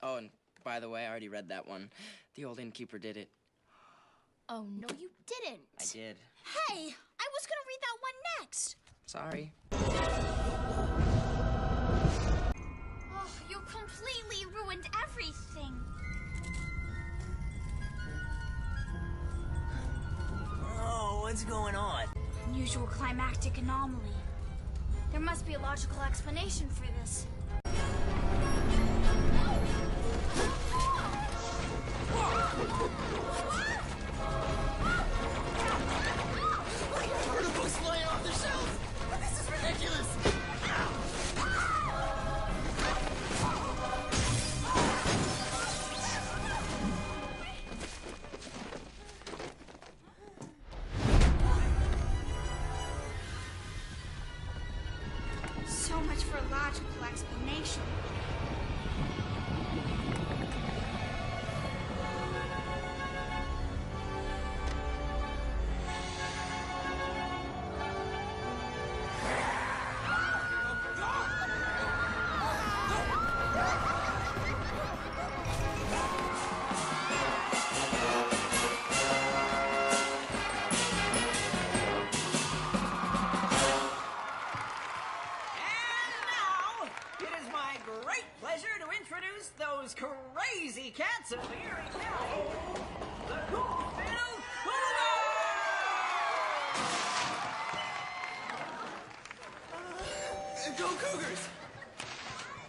Oh, and by the way, I already read that one. The old innkeeper did it. Oh, no, you didn't. I did. Hey, I was gonna read that one next. Sorry. Oh, you completely ruined everything. Oh, what's going on? Unusual climactic anomaly. There must be a logical explanation for this. Articles flying off the shelves! This is ridiculous! So much for a logical explanation. Introduce those crazy cats of Erie County, the Coolville Cougars! Go Cougars!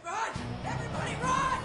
Run! Everybody run!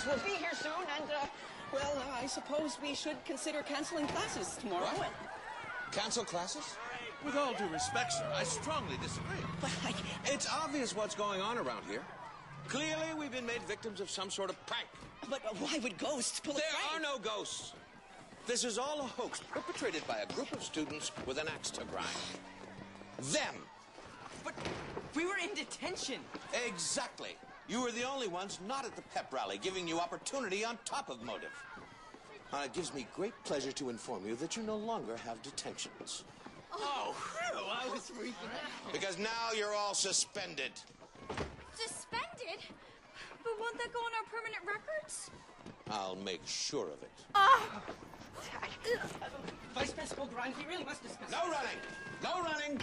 We'll be here soon, and, I suppose we should consider canceling classes tomorrow. What? Cancel classes? With all due respect, sir, I strongly disagree. But It's obvious what's going on around here. Clearly, we've been made victims of some sort of prank. But why would ghosts pull a There prank? are no ghosts. This is all a hoax perpetrated by a group of students with an axe to grind. Them. But we were in detention. Exactly. You were the only ones not at the pep rally, giving you opportunity on top of motive. It gives me great pleasure to inform you that you no longer have detentions. Oh, phew, I was freaking out. Because now you're all suspended. Suspended? But won't that go on our permanent records? I'll make sure of it. Vice Principal Grimes, we really must discuss. No running! No running!